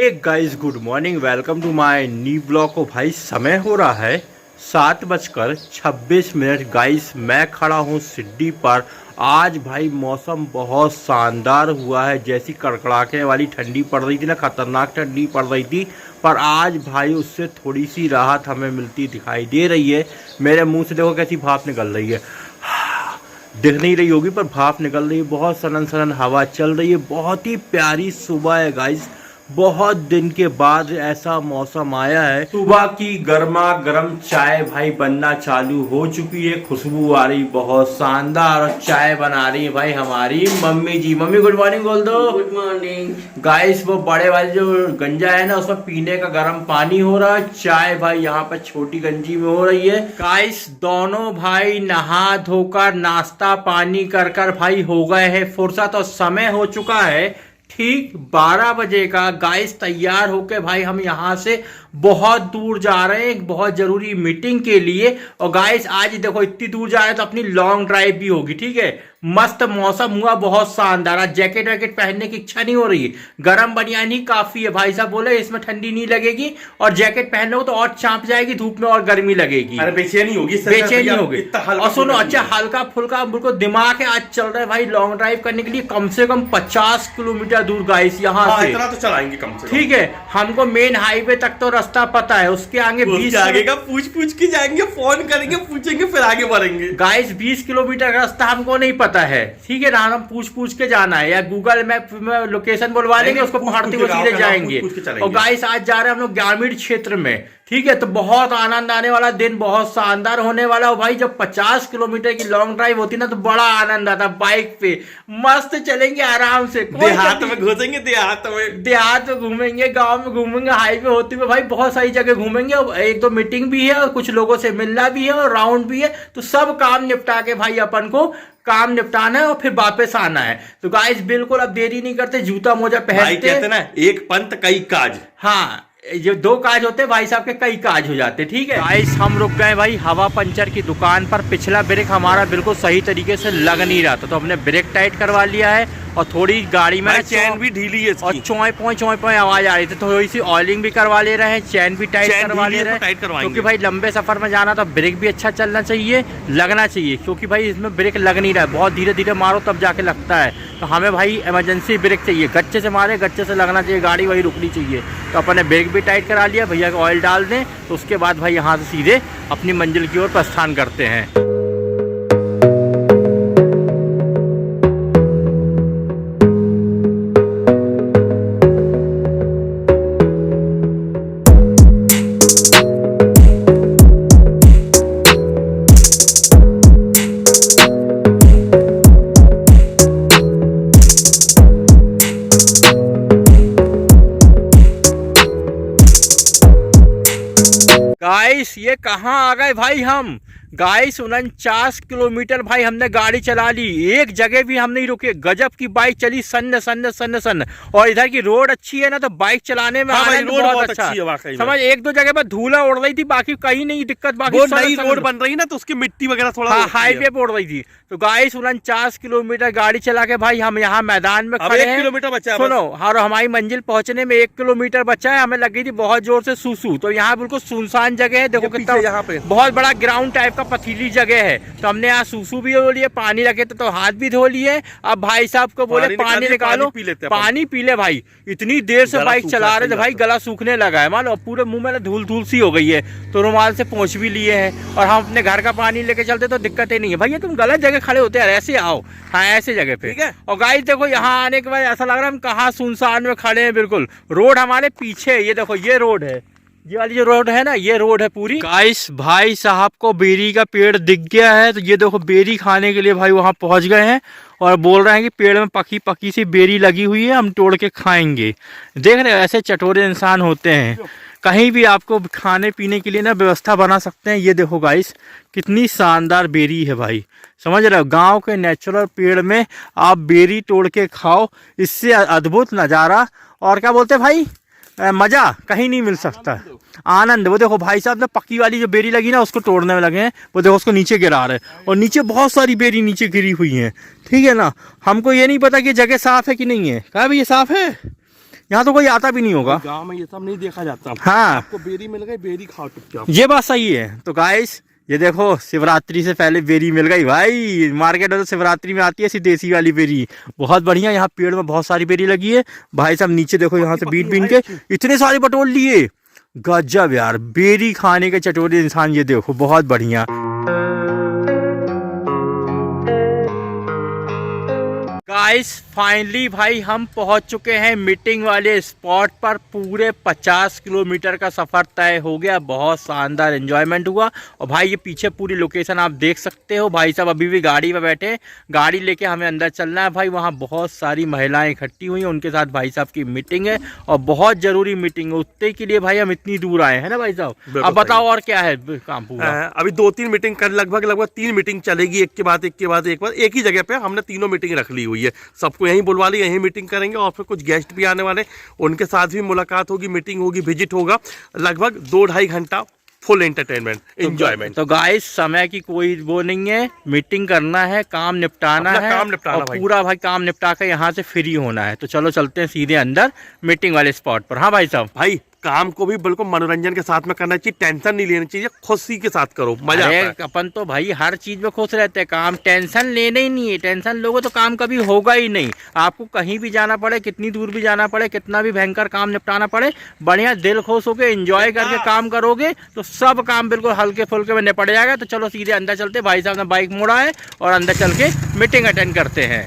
Hey guys, good morning, welcome to my new blog. को भाई समय हो रहा है 7:26 गाइस। मैं खड़ा हूँ सिड्डी पर। आज भाई मौसम बहुत शानदार हुआ है। जैसी कड़कड़ाके वाली ठंडी पड़ रही थी ना, खतरनाक ठंडी पड़ रही थी, पर आज भाई उससे थोड़ी सी राहत हमें मिलती दिखाई दे रही है। मेरे मुंह से देखो कैसी भाप निकल रही है, दिख नहीं रही होगी पर भाप निकल रही है। बहुत सनन सनन हवा चल रही है। बहुत ही प्यारी सुबह है गाइस। बहुत दिन के बाद ऐसा मौसम आया है। सुबह की गर्मा गर्म चाय भाई बनना चालू हो चुकी है। खुशबू आ रही बहुत शानदार, और चाय बना रही है भाई हमारी मम्मी जी। मम्मी गुड मॉर्निंग बोल दो। गुड मॉर्निंग गाइस, वो बड़े वाले जो गंजा है ना, उसमें पीने का गर्म पानी हो रहा है। चाय भाई यहाँ पे छोटी गंजी में हो रही है। गाइस, दोनों भाई नहा धोकर नाश्ता पानी कर कर भाई हो गए हैं फुर्सत, और समय हो चुका है ठीक 12 बजे का। गाइस, तैयार होके भाई हम यहाँ से बहुत दूर जा रहे हैं एक बहुत जरूरी मीटिंग के लिए। और गाइस, आज देखो इतनी दूर जा रहे हैं तो अपनी लॉन्ग ड्राइव भी होगी, ठीक है। मस्त मौसम हुआ, बहुत शानदार। आज जैकेट वैकेट पहनने की इच्छा नहीं हो रही है। गर्म बनियान ही काफी है। भाई साहब बोले इसमें ठंडी नहीं लगेगी, और जैकेट पहन लो तो और चाँप जाएगी धूप में और गर्मी लगेगी। अरे बेचैनी होगी, बेचैनी होगी। और सुनो, अच्छा हल्का फुल्का बिल्कुल दिमाग है आज चल रहा है भाई लॉन्ग ड्राइव करने के लिए। कम से कम 50 किलोमीटर दूर गाइस यहाँ से। इतना तो चलाएंगे कम से कम, ठीक है। हमको मेन हाईवे तक तो रास्ता पता है, उसके आगे 20 आगे का पूछ के जाएंगे, फोन करेंगे, पूछेंगे, फिर आगे बढ़ेंगे। गाइस 20 किलोमीटर का रास्ता हमको नहीं पता है, ठीक है ना। हम पूछ के जाना है, या गूगल मैप में लोकेशन बुलवा लेंगे, उसको पहाड़ते हुए सीधे जाएंगे। और गाइस, आज जा रहे हैं हम लोग ग्रामीण क्षेत्र में, ठीक है। तो बहुत आनंद आने वाला, दिन बहुत शानदार होने वाला। और भाई जब 50 किलोमीटर की लॉन्ग ड्राइव होती ना तो बड़ा आनंद आता। बाइक पे मस्त चलेंगे आराम से। देहात में घुसेंगे, देहात में घूमेंगे, गांव में घूमेंगे, हाईवे होते हुए भाई बहुत सारी जगह घूमेंगे। और एक दो मीटिंग भी है, और कुछ लोगों से मिलना भी है, और राउंड भी है। तो सब काम निपटा के भाई अपन को काम निपटाना है और फिर वापस आना है। तो गाइस बिल्कुल अब देरी नहीं करते, जूता मोजा पहनते। कहते ना, एक पंथ कई काज। हाँ, जो दो काज होते हैं भाई साहब के कई काज हो जाते, ठीक है। गाइस, हम रुक गए भाई हवा पंचर की दुकान पर। पिछला ब्रेक हमारा बिल्कुल सही तरीके से लग नहीं रहा था, तो हमने ब्रेक टाइट करवा लिया है। और थोड़ी गाड़ी में चैन भी ढीली है और चोए पोए आवाज आ रही थी, थोड़ी सी ऑयलिंग भी करवा ले रहे हैं, चैन भी टाइट करवा ले रहे हैं, क्योंकि भाई लंबे सफर में जाना तो ब्रेक भी अच्छा चलना चाहिए, लगना चाहिए। क्योंकि भाई इसमें ब्रेक लग नहीं रहा है, बहुत धीरे धीरे मारो तब जाके लगता है। तो हमें भाई इमरजेंसी ब्रेक चाहिए, गच्चे से मारे गच्चे से लगना चाहिए, गाड़ी वही रुकनी चाहिए। तो अपन ने ब्रेक भी टाइट करा लिया, भैया को ऑयल डाल दें, तो उसके बाद भाई यहाँ से सीधे अपनी मंजिल की ओर प्रस्थान करते हैं। गाइस, ये कहाँ आ गए भाई हम। गाइस 49 किलोमीटर भाई हमने गाड़ी चला ली, एक जगह भी हम नहीं रुके। गजब की बाइक चली, सन्न सन्न सन्न सन्न। और इधर की रोड अच्छी है ना, तो बाइक चलाने में आनंद बहुत अच्छा है। समझ, एक दो जगह पर धूला उड़ रही थी, बाकी कहीं नहीं दिक्कत। बाकी नई रोड बन रही ना, तो उसकी मिट्टी वगैरह थोड़ा हाईवे पे उड़ रही थी। तो गाइस 49 किलोमीटर गाड़ी चला के भाई हम यहाँ मैदान में खड़े हैं। 1 किलोमीटर बचा है। सुनो, और हमारी मंजिल पहुंचने में 1 किलोमीटर बचा है। हमें लग गई थी बहुत जोर से सूसू। तो यहाँ बिल्कुल सुनसान जगह है, देखो कितना यहाँ पे बहुत बड़ा ग्राउंड टाइप का पथरीली जगह है। तो हमने यहाँ सूसू भी हो लिए, पानी रखे तो हाथ भी धो लिए। अब भाई साहब को बोले पानी निकालो, पानी पी ले भाई। इतनी देर से बाइक चला रहे थे भाई, गला सूखने लगा है मान लो, पूरे मुंह में धूल धूल सी हो गई है। तो रुमाल से पोंछ भी लिए हैं, और हम अपने घर का पानी लेके चलते तो दिक्कत ही नहीं है। भैया तुम गलत जगह खड़े होते हैं, ऐसे आओ। हाँ, ऐसे जगह पे। और गाइस देखो, यहाँ आने के बाद ऐसा लग रहा है हम कहाँ सुनसान में खड़े हैं। बिल्कुल रोड हमारे पीछे है, ये देखो ये रोड है, ये वाली जो रोड है ना, ये रोड है पूरी। गाइस, भाई साहब को बेरी का पेड़ दिख गया है, तो ये देखो बेरी खाने के लिए भाई वहां पहुंच गए हैं, और बोल रहे हैं कि पेड़ में पकी पकी सी बेरी लगी हुई है, हम तोड़ के खाएंगे। देख रहे हो, ऐसे चटोरे इंसान होते हैं। कहीं भी आपको खाने पीने के लिए ना व्यवस्था बना सकते हैं। ये देखो गाइस, कितनी शानदार बेरी है भाई, समझ रहे हो। गांव के नेचुरल पेड़ में आप बेरी तोड़ के खाओ, इससे अद्भुत नज़ारा और क्या बोलते हैं भाई, मजा कहीं नहीं मिल सकता, आनंद। वो देखो भाई साहब ने पक्की वाली जो बेरी लगी ना, उसको तोड़ने में लगे हैं। वो देखो उसको नीचे गिरा रहे हैं, और नीचे बहुत सारी बेरी नीचे गिरी हुई हैं, ठीक है ना। हमको ये नहीं पता कि जगह साफ है कि नहीं है। कहा भाई ये साफ है, यहाँ तो कोई आता भी नहीं होगा। गाँव में ये सब नहीं देखा जाता। हाँ, आपको बेरी मिल गई, बेरी खाओ चुपचाप। ये बात सही है। तो गाइस ये देखो, शिवरात्रि से पहले बेरी मिल गई भाई। मार्केट में तो शिवरात्रि में आती है ऐसी देसी वाली बेरी, बहुत बढ़िया। यहाँ पेड़ में बहुत सारी बेरी लगी है भाई साहब। नीचे देखो, यहाँ से बीन बीन के इतने सारे बटोर लिए। गजब यार, बेरी खाने के चटोरे इंसान। ये देखो, बहुत बढ़िया। गाइस फाइनली भाई हम पहुंच चुके हैं मीटिंग वाले स्पॉट पर। पूरे 50 किलोमीटर का सफर तय हो गया। बहुत शानदार एंजॉयमेंट हुआ। और भाई ये पीछे पूरी लोकेशन आप देख सकते हो। भाई साहब अभी भी गाड़ी में बैठे, गाड़ी लेके हमें अंदर चलना है भाई। वहाँ बहुत सारी महिलाएं इकट्ठी हुई हैं, उनके साथ भाई साहब की मीटिंग है और बहुत जरूरी मीटिंग है। उतने के लिए भाई हम इतनी दूर आए हैं ना भाई साहब। अब बताओ और क्या है काम पूरा? अभी 2-3 मीटिंग कर, लगभग 3 मीटिंग चलेगी, एक के बाद एक ही जगह पे हमने तीनों मीटिंग रख ली हुई है। सबको यहीं बुलवा ली, यहीं मीटिंग करेंगे। और फिर कुछ गेस्ट भी आने वाले, उनके साथ भी मुलाकात होगी, मीटिंग होगी, विजिट होगा। लगभग 2-2.5 घंटा फुल एंटरटेनमेंट, एंजॉयमेंट। तो गाइस समय की कोई वो नहीं है, मीटिंग करना है, काम निपटाना है, काम निपटाना और पूरा भाई काम निपटा कर यहाँ से फ्री होना है। तो चलो चलते हैं सीधे अंदर मीटिंग वाले स्पॉट पर। हाँ भाई साहब। भाई काम को भी बिल्कुल मनोरंजन के साथ में करना चाहिए, टेंशन नहीं लेनी चाहिए, खुशी के साथ करो, मजा आता है। अपन तो भाई हर चीज में खुश रहते हैं, काम टेंशन लेने ही नहीं है। टेंशन लोगो तो काम कभी होगा ही नहीं। आपको कहीं भी जाना पड़े, कितनी दूर भी जाना पड़े, कितना भी भयंकर काम निपटाना पड़े, बढ़िया दिल खुश होके एंजॉय करके काम करोगे तो सब काम बिल्कुल हल्के फुल्के में निपट जाएगा। तो चलो सीधे अंदर चलते। भाई साहब ने बाइक मोड़ा है और अंदर चल के मीटिंग अटेंड करते हैं।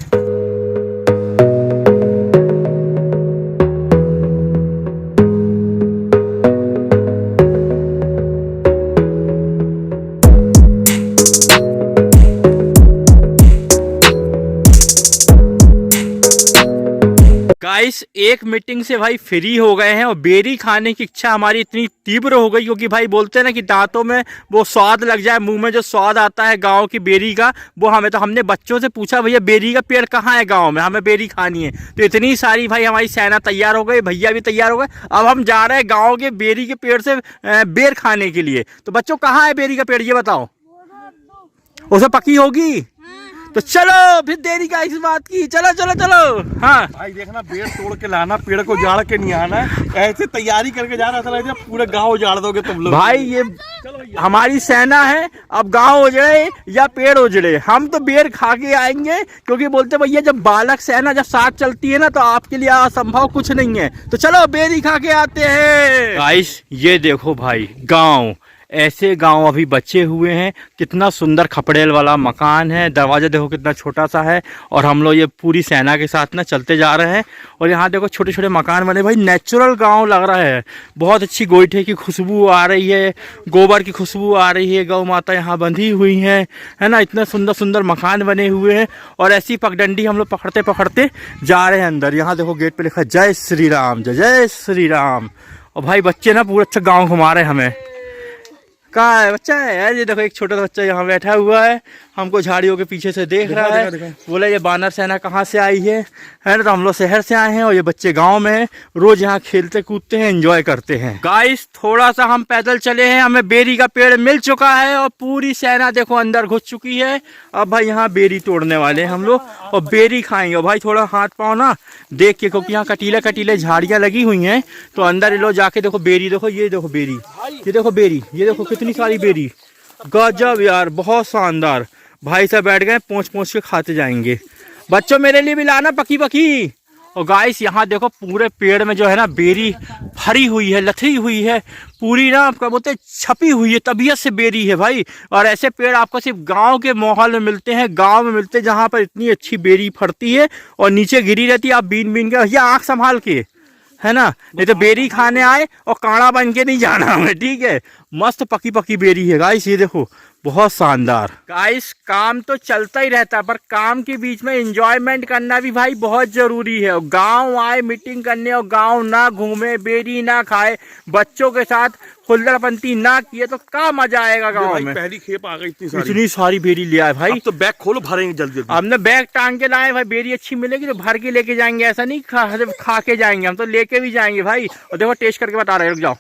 गाइस एक मीटिंग से भाई फ्री हो गए हैं और बेरी खाने की इच्छा हमारी इतनी तीव्र हो गई, क्योंकि भाई बोलते हैं ना कि दांतों में वो स्वाद लग जाए, मुंह में जो स्वाद आता है गांव की बेरी का, वो हमें। तो हमने बच्चों से पूछा, भैया बेरी का पेड़ कहाँ है गांव में, हमें बेरी खानी है। तो इतनी सारी भाई हमारी सेना तैयार हो गई, भैया भी तैयार हो गए। अब हम जा रहे हैं गाँव के बेरी के पेड़ से बेर खाने के लिए। तो बच्चों कहाँ है बेरी का पेड़, ये बताओ। उसे पकी होगी तो चलो, फिर देरी का इस बात की। चलो चलो चलो। हाँ भाई देखना, पेड़ तोड़ के लाना, पेड़ को उजाड़ के नहीं आना है। ऐसे तैयारी करके जा रहा था, पूरा गांव उजाड़ दोगे तुम लोग। भाई ये हमारी सेना है, अब गांव उजड़े या पेड़ उजड़े हम तो बेर खा के आएंगे। क्योंकि बोलते भैया जब बालक सेना जब साथ चलती है ना, तो आपके लिए असंभव कुछ नहीं है। तो चलो बेर ही खा के आते हैं। गाइस ये देखो भाई, गाँव ऐसे गांव अभी बचे हुए हैं। कितना सुंदर खपड़ेल वाला मकान है, दरवाजा देखो कितना छोटा सा है। और हम लोग ये पूरी सेना के साथ ना चलते जा रहे हैं। और यहाँ देखो छोटे छोटे मकान बने, भाई नेचुरल गांव लग रहा है। बहुत अच्छी गोईठे की खुशबू आ रही है, गोबर की खुशबू आ रही है। गौ माता यहाँ बंधी हुई है ना। इतने सुंदर सुंदर मकान बने हुए हैं। और ऐसी पगडंडी हम लोग पकड़ते पकड़ते जा रहे हैं अंदर। यहाँ देखो गेट पे लिखा जय श्री राम, जय जय श्री राम। और भाई बच्चे ना पूरा अच्छा गाँव घुमा रहे हैं हमें। कहाँ है बच्चा है यार? ये देखो एक छोटा सा बच्चा यहाँ बैठा हुआ है, हमको झाड़ियों के पीछे से देख रहा है। बोले ये बानर सेना कहाँ से आई है ना। तो हम लोग शहर से आए हैं और ये बच्चे गांव में हैं, रोज यहाँ खेलते कूदते हैं, एंजॉय करते हैं। गाइस थोड़ा सा हम पैदल चले हैं, हमें बेरी का पेड़ मिल चुका है और पूरी सेना देखो अंदर घुस चुकी है। अब भाई यहाँ बेरी तोड़ने वाले हैं हम लोग और बेरी खाएंगे। और भाई थोड़ा हाथ पाँव ना देख के, क्योंकि यहाँ कटीले कटीले झाड़ियाँ लगी हुई हैं। तो अंदर लो जाके देखो बेरी, देखो ये देखो बेरी, ये देखो बेरी, ये देखो कितनी सारी बेरी। गजब यार, बहुत शानदार। भाई साहब बैठ गए, पोंछ पोंछ के खाते जाएंगे। बच्चों मेरे लिए भी लाना पकी पकी। और गाइस यहाँ देखो पूरे पेड़ में जो है ना बेरी भरी हुई है, लथड़ी हुई है पूरी ना, आपका बोलते छपी हुई है, तबीयत से बेरी है भाई। और ऐसे पेड़ आपको सिर्फ गांव के माहौल में मिलते हैं, गांव में मिलते हैं जहाँ पर इतनी अच्छी बेरी फड़ती है और नीचे गिरी रहती है। आप बीन बीन के भैया आँख संभाल के, है ना, नहीं तो बेरी खाने आए और कांड़ा बन के नहीं जाना हमें, ठीक है। मस्त पकी पकी बेरी है गाइस, ये देखो बहुत शानदार। गाइस काम तो चलता ही रहता है, पर काम के बीच में एंजॉयमेंट करना भी भाई बहुत जरूरी है। और गांव आए मीटिंग करने और गांव ना घूमे, बेरी ना खाए, बच्चों के साथ हुल्लड़पंती ना किए तो क्या मजा आएगा गांव में। पहली खेप आ गई, इतनी सारी बेरी लिया है भाई। तो बैग खोलो, भरेंगे जल्दी जल्दी। हमने बैग टांग के लाए भाई, बेरी अच्छी मिलेगी तो भर के लेके जाएंगे, ऐसा नहीं खा के जाएंगे, हम तो लेके भी जाएंगे भाई। और देखो टेस्ट करके बता रहे, रुक जाओ।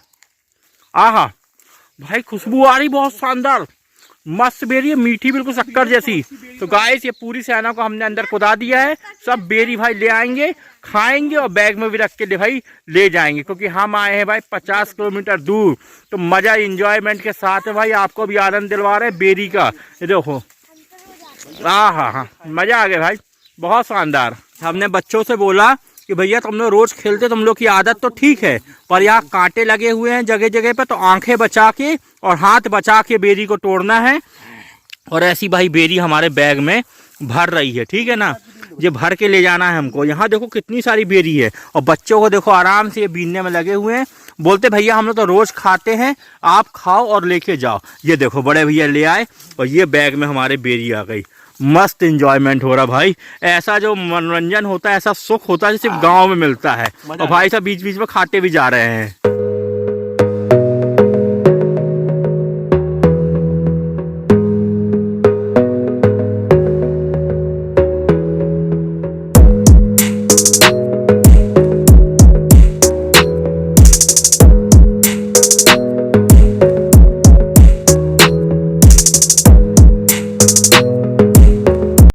आहा भाई खुशबू आ रही बहुत शानदार, मस्त बेरी है, मीठी बिल्कुल शक्कर जैसी। तो गाइस ये पूरी सेना को हमने अंदर कुदा दिया है। सब बेरी भाई ले आएंगे, खाएंगे और बैग में भी रख के भाई ले जाएंगे, क्योंकि हम आए हैं भाई 50 किलोमीटर दूर। तो मजा इंजॉयमेंट के साथ है भाई, आपको भी आनंद दिलवा रहे हैं बेरी का। ये देखो, हाँ, मजा आ गया भाई, बहुत शानदार। हमने बच्चों से बोला कि भैया तुम लोग रोज खेलते, तुम लोग की आदत तो ठीक है, पर यहाँ कांटे लगे हुए हैं जगह जगह पे, तो आंखें बचा के और हाथ बचा के बेरी को तोड़ना है। और ऐसी भाई बेरी हमारे बैग में भर रही है, ठीक है ना, ये भर के ले जाना है हमको। यहाँ देखो कितनी सारी बेरी है, और बच्चों को देखो आराम से ये बीनने में लगे हुए हैं। बोलते भैया हम लोग तो रोज खाते हैं, आप खाओ और लेके जाओ। ये देखो बड़े भैया ले आए और ये बैग में हमारे बेरी आ गई। मस्त एंजॉयमेंट हो रहा भाई, ऐसा जो मनोरंजन होता है, ऐसा सुख होता है जो सिर्फ गाँव में मिलता है। और भाई साहब बीच बीच में खाते भी जा रहे हैं।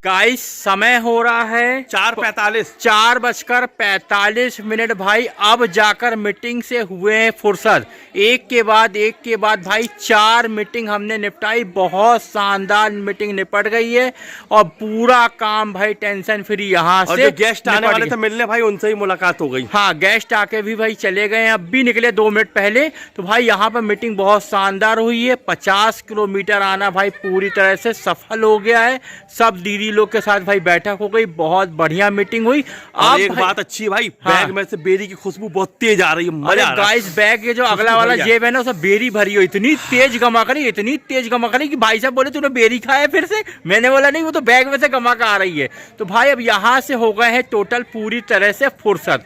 गाइस समय हो रहा है 4:45, 4:45 भाई। अब जाकर मीटिंग से हुए हैं फुर्सत। एक के बाद भाई 4 मीटिंग हमने निपटाई। बहुत शानदार मीटिंग निपट गई है और पूरा काम भाई टेंशन फ्री यहाँ से। और जो गेस्ट आने वाले थे मिलने भाई, उनसे ही मुलाकात हो गई। हाँ, गेस्ट आके भी भाई चले गए हैं, अब भी निकले 2 मिनट पहले। तो भाई यहाँ पर मीटिंग बहुत शानदार हुई है। 50 किलोमीटर आना भाई पूरी तरह से सफल हो गया है। सब दीदी लोग के साथ भाई बैठक हो गई, बहुत बढ़िया मीटिंग हुई। और एक बात अच्छी भाई, बैग में से बेरी की खुशबू बहुत तेज आ रही है, मजा आ रहा है। गाइस बैग के जो अगला वाला जेब है ना, उसमें बेरी भरी हो, इतनी तेज गमक रही कि भाई साहब बोले तूने बेरी खाया फिर से? मैंने बोला नहीं, वो तो बैग में से गमक आ रही है। तो भाई अब यहाँ से हो गए हैं टोटल पूरी तरह से फुर्सत।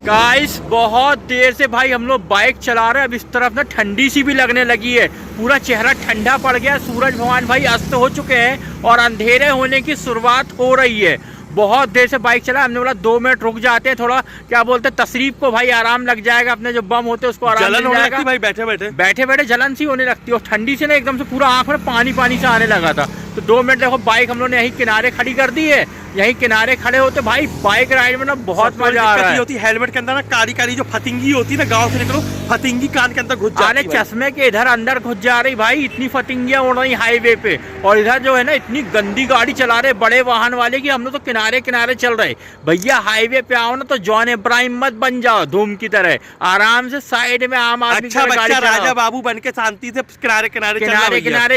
गाइस बहुत देर से भाई हम लोग बाइक चला रहे हैं। अब इस तरफ ना ठंडी सी भी लगने लगी है, पूरा चेहरा ठंडा पड़ गया। सूरज भगवान भाई अस्त हो चुके हैं और अंधेरे होने की शुरुआत हो रही है। बहुत देर से बाइक चला, हमने बोला 2 मिनट रुक जाते हैं, थोड़ा क्या बोलते हैं तशरीफ को भाई आराम लग जाएगा, अपने जो बम होते हैं उसको आराम लग जाएगा। भाई बैठे जलन सी होने लगती है, और ठंडी से ना एकदम से पूरा आंख में पानी से आने लगा था। तो 2 मिनट देखो बाइक हम लोग ने यहीं किनारे खड़ी कर दी है। यहीं किनारे खड़े होते भाई बाइक राइड में ना बहुत मजा आ रहा है। होती हेलमेट के अंदर ना काली जो फतिंगी होती है ना, गांव से निकलो फतिंगी कान के अंदर घुस जाती है। चश्मे के इधर अंदर घुस जा रही भाई, इतनी फतिंगियां उड़ रही हाईवे पे। और इधर जो है ना इतनी गंदी गाड़ी चला रहे बड़े वाहन वाले की, हम लोग तो किनारे किनारे चल रहे। भैया हाईवे पे आओ ना तो जॉन इब्राहिम मत बन जाओ धूम की तरह, आराम से साइड में आम आदमी अच्छा बच्चा राजा बाबू बन के शांति से किनारे किनारे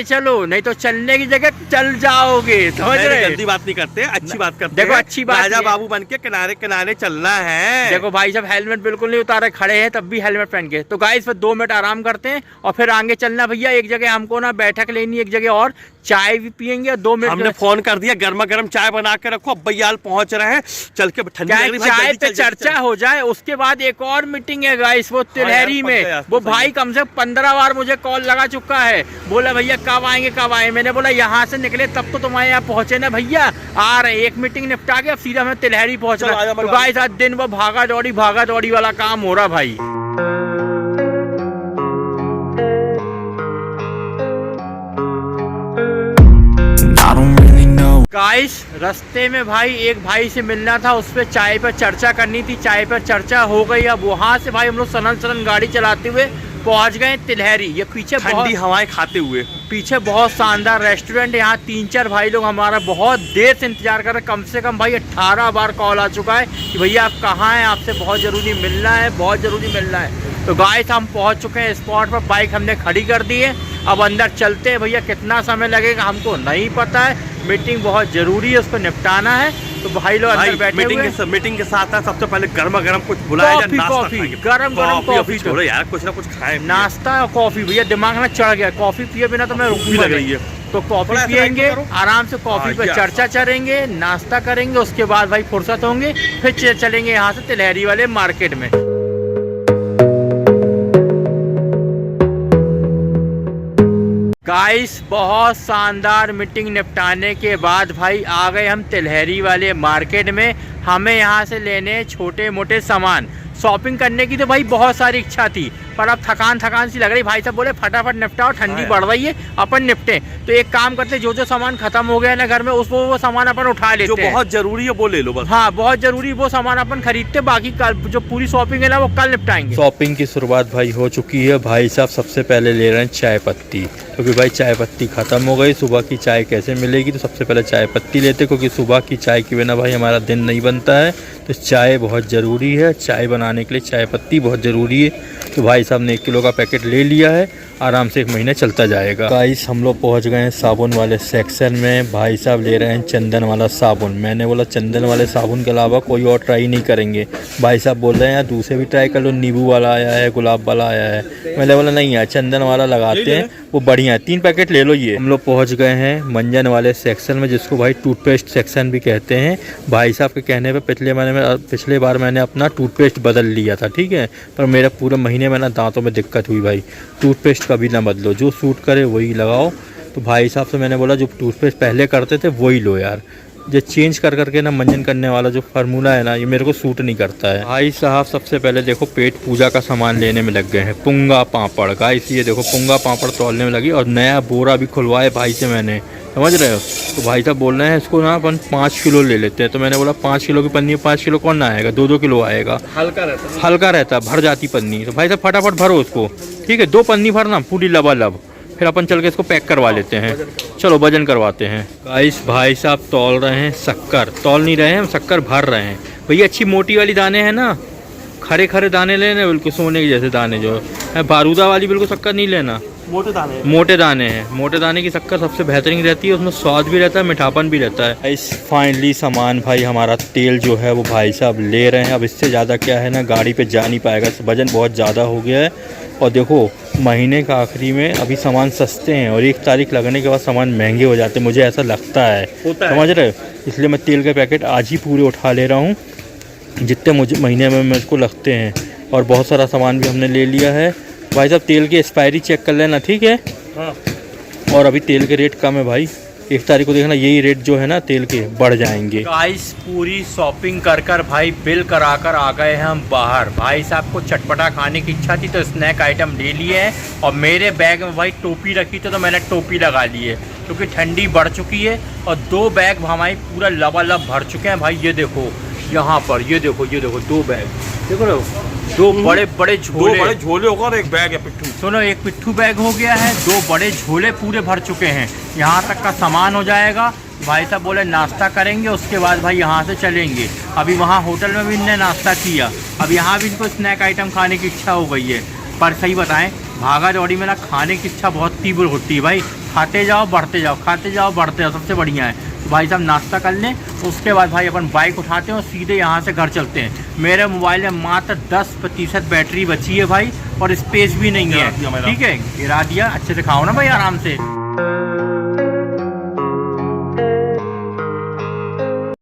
चलो, नहीं तो चलने की जगह चल जाओगे। गंदी बात नहीं करते, अच्छी बात करते। देखो अच्छी बात, राजा बाबू बन के किनारे किनारे चलना है। देखो भाई साहब हेलमेट बिल्कुल नहीं उतारे, खड़े हैं तब भी हेलमेट पहन के। तो गाइस फिर 2 मिनट आराम करते हैं और फिर आगे चलना। भैया एक जगह हमको ना बैठक लेनी, एक जगह और चाय भी पियेंगे। 2 मिनट हमने फोन कर दिया, गर्मा गर्म चाय बना के रखो, अब भैयाल पहुंच रहे हैं। चल के ठंडी चाय पे चर्चा हो जाए, उसके बाद एक और मीटिंग है गाइस, वो तिलहरी में। वो भाई कम से 15 बार मुझे कॉल लगा चुका है, बोला भैया कब आएंगे। मैंने बोला यहाँ से निकले तब तो तुम्हारे यहाँ पहुंचे ना भैया, आ रहे। एक मीटिंग निपटा के अब सीधा हमें तिलहरी पहुंचना है। तो गाइस आज दिन वो भागा दौड़ी वाला काम हो रहा भाई। गाइस रास्ते में भाई एक भाई से मिलना था, उस पर चाय पर चर्चा करनी थी, चाय पर चर्चा हो गई। अब वहाँ से भाई हम लोग सनन गाड़ी चलाते हुए पहुँच गए तिलहरी। ये पीछे ठंडी हवाएं खाते हुए, पीछे बहुत शानदार रेस्टोरेंट। यहाँ 3-4 भाई लोग हमारा बहुत देर से इंतजार कर रहे हैं। कम से कम भाई 18 बार कॉल आ चुका है कि भैया आप कहाँ हैं, आपसे बहुत ज़रूरी मिलना है, बहुत ज़रूरी मिलना है। तो गाइस हम पहुँच चुके हैं स्पॉट पर, बाइक हमने खड़ी कर दी है। अब अंदर चलते हैं। भैया कितना समय लगेगा हमको नहीं पता है, मीटिंग बहुत ज़रूरी है, उसको निपटाना है। तो भाई लोग अंदर बैठे मीटिंग के साथ सबसे पहले गर्मा गर्म कुछ बुलाया जाए, कॉफी गरम कॉफी छोड़ो यार, कुछ ना कुछ खाए, नाश्ता और कॉफी। भैया दिमाग में चढ़ गया, कॉफी पिए बिना तो मैं रुक भी लग रही है। तो कॉफी पियेंगे, आराम से कॉफी पे चर्चा करेंगे, नाश्ता करेंगे, उसके बाद भाई फुर्सत होंगे, फिर चलेंगे यहाँ से तिलहरी वाले मार्केट में। गाइस बहुत शानदार मीटिंग निपटाने के बाद भाई आ गए हम तिलहरी वाले मार्केट में। हमें यहाँ से लेने छोटे मोटे सामान। शॉपिंग करने की तो भाई बहुत सारी इच्छा थी, पर अब थकान सी लग रही। भाई साहब बोले फटाफट निपटाओ, ठंडी बढ़ रही है, अपन निपटे। तो एक काम करते, जो सामान खत्म हो गया ना घर में, उसको वो सामान अपन उठा लेते जो बहुत जरूरी है वो ले लो बस। हाँ, बहुत जरूरी वो सामान अपन खरीदते, बाकी कल जो पूरी शॉपिंग है ना वो कल निपटाएंगे। शॉपिंग की शुरुआत भाई हो चुकी है। भाई साहब सबसे पहले ले रहे हैं चाय पत्ती, क्योंकि भाई चाय पत्ती ख़त्म हो गई। सुबह की चाय कैसे मिलेगी, तो सबसे पहले चाय पत्ती लेते, क्योंकि सुबह की चाय के बिना भाई हमारा दिन नहीं बनता है। तो चाय बहुत ज़रूरी है, चाय बनाने के लिए चाय पत्ती बहुत ज़रूरी है। तो भाई साहब ने 1 किलो का पैकेट ले लिया है, आराम से 1 महीने चलता जाएगा। गाइस हम लोग पहुंच गए हैं साबुन वाले सेक्शन में। भाई साहब ले रहे हैं चंदन वाला साबुन। मैंने बोला चंदन वाले साबुन के अलावा कोई और ट्राई नहीं करेंगे। भाई साहब बोल रहे हैं यार दूसरे भी ट्राई कर लो, नींबू वाला आया है, गुलाब वाला आया है। मैंने बोला नहीं यार चंदन वाला लगाते हैं, वो बढ़िया है, 3 पैकेट ले लो ये। हम लोग पहुँच गए हैं मंजन वाले सेक्शन में, जिसको भाई टूथपेस्ट सेक्शन भी कहते हैं। भाई साहब के कहने पर पिछले बार मैंने अपना टूथपेस्ट बदल लिया था, ठीक है, पर मेरा पूरे महीने में ना दांतों में दिक्कत हुई भाई। टूथपेस्ट कभी ना बदलो, जो सूट करे वही लगाओ। तो भाई साहब से मैंने बोला जो टूथपेस्ट पहले करते थे वही लो यार, जो चेंज कर करके ना मंजन करने वाला जो फार्मूला है ना, ये मेरे को सूट नहीं करता है। भाई साहब सबसे पहले देखो पेट पूजा का सामान लेने में लग गए हैं। पुंगा पापड़ गाइस, ये देखो पुंगा पापड़ तोलने में लगी, और नया बोरा भी खुलवाए भाई से मैंने, समझ रहे हो। तो भाई साहब बोल रहे हैं इसको ना अपन 5 किलो ले लेते हैं। तो मैंने बोला 5 किलो की पन्नी, 5 किलो कौन ना आएगा, 2-2 किलो आएगा, हल्का रहता भर जाती पन्नी। तो भाई साहब फटाफट भरो उसको, ठीक है, 2 पन्नी भरना पूरी लबालब, फिर अपन चल के इसको पैक करवा लेते हैं। चलो वजन करवाते हैं। गाइस भाई साहब तौल रहे हैं शक्कर, तौल नहीं रहे हैं हम, शक्कर भर रहे हैं। भैया अच्छी मोटी वाली दाने हैं ना, खरे खरे दाने लेने, बिल्कुल सोने के जैसे दाने, जो है बारूदा वाली बिल्कुल शक्कर नहीं लेना, मोटे दाने हैं। मोटे दाने की शक्कर सबसे बेहतरीन रहती है, उसमें स्वाद भी रहता है, मीठापन भी रहता है। इस फाइनली सामान भाई हमारा तेल जो है वो भाई साहब ले रहे हैं। अब इससे ज़्यादा क्या है ना, गाड़ी पे जा नहीं पाएगा, वजन बहुत ज़्यादा हो गया है। और देखो महीने का आखिरी में अभी सामान सस्ते हैं, और 1 तारीख लगने के बाद सामान महंगे हो जाते हैं, मुझे ऐसा लगता है, समझ रहे हो। इसलिए मैं तेल के पैकेट आज ही पूरे उठा ले रहा हूँ, जितने मुझे महीने में मुझको लगते हैं। और बहुत सारा सामान भी हमने ले लिया है। भाई साहब तेल की एक्सपायरी चेक कर लेना, ठीक है। हाँ। और अभी तेल के रेट कम है भाई, 1 तारीख को देखना यही रेट जो है ना तेल के बढ़ जाएंगे। गाइस पूरी शॉपिंग कर भाई बिल कराकर आ गए हैं हम बाहर। भाई साहब को चटपटा खाने की इच्छा थी तो स्नैक आइटम ले लिए हैं, और मेरे बैग में भाई टोपी रखी थी तो मैंने टोपी लगा ली है, क्योंकि ठंडी बढ़ चुकी है। और 2 बैग हमारी पूरा लबालब भर चुके हैं भाई। ये देखो यहाँ पर, ये देखो 2 बैग, देखो ना, 2 बड़े झोले होगा और 1 बैग है पिट्ठू। सुनो, 1 पिट्ठू बैग हो गया है, 2 बड़े झोले पूरे भर चुके हैं। यहाँ तक का सामान हो जाएगा। भाई साहब बोले नाश्ता करेंगे, उसके बाद भाई यहाँ से चलेंगे। अभी वहाँ होटल में भी इनने नाश्ता किया, अब यहाँ भी इनको स्नैक आइटम खाने की इच्छा हो गई है। पर सही बताएं, भागा दौड़ी में ना खाने की इच्छा बहुत तीव्र होती है भाई। खाते जाओ बढ़ते जाओ, खाते जाओ बढ़ते जाओ, सबसे बढ़िया है। तो भाई साहब नाश्ता कर लें, उसके बाद भाई अपन बाइक उठाते हैं और सीधे यहाँ से घर चलते हैं। मेरे मोबाइल में मात्र 10% बैटरी बची है भाई, और स्पेस भी नहीं है, ठीक है। गिरा दिया, अच्छे से खाओ ना भाई आराम से।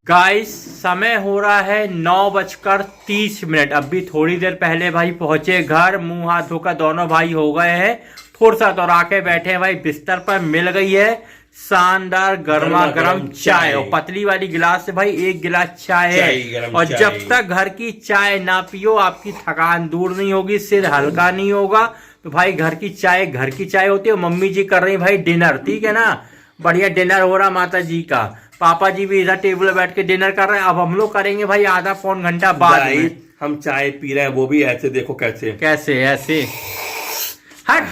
गाइस समय हो रहा है 9:30। अभी थोड़ी देर पहले भाई पहुंचे घर, मुंह हाथ धोकर दोनों भाई हो गए हैं फुर्सत, और आके बैठे हैं भाई बिस्तर पर। मिल गई है शानदार गर्मा गर्म चाय, और पतली वाली गिलास से भाई 1 गिलास चाय है। और जब तक घर की चाय ना पियो आपकी थकान दूर नहीं होगी, सिर हल्का नहीं होगा। तो भाई घर की चाय होती है। मम्मी जी कर रही भाई डिनर, ठीक है ना, बढ़िया डिनर हो रहा माता जी का। पापा जी भी इधर टेबल पे बैठ के डिनर कर रहे हैं। अब हम लोग करेंगे भाई आधा पौन घंटा बाद में। हम चाय पी रहे हैं, वो भी ऐसे, देखो कैसे ऐसे। हट,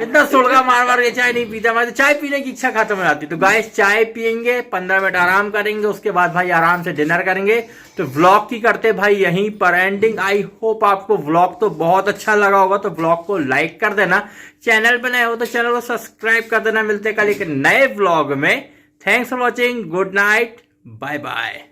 इतना सुलगा मार के चाय नहीं पीता मैं, तो चाय पीने की इच्छा खत्म हो जाती। तो गाइस चाय पियेंगे, 15 मिनट आराम करेंगे, उसके बाद भाई आराम से डिनर करेंगे। तो व्लॉग की करते भाई यहीं पर एंडिंग। आई होप आपको व्लॉग तो बहुत अच्छा लगा होगा, तो व्लॉग को लाइक कर देना, चैनल पर नए हो तो चैनल को सब्सक्राइब कर देना। मिलते कल एक नए व्लॉग में। Thanks for watching, good night, bye bye.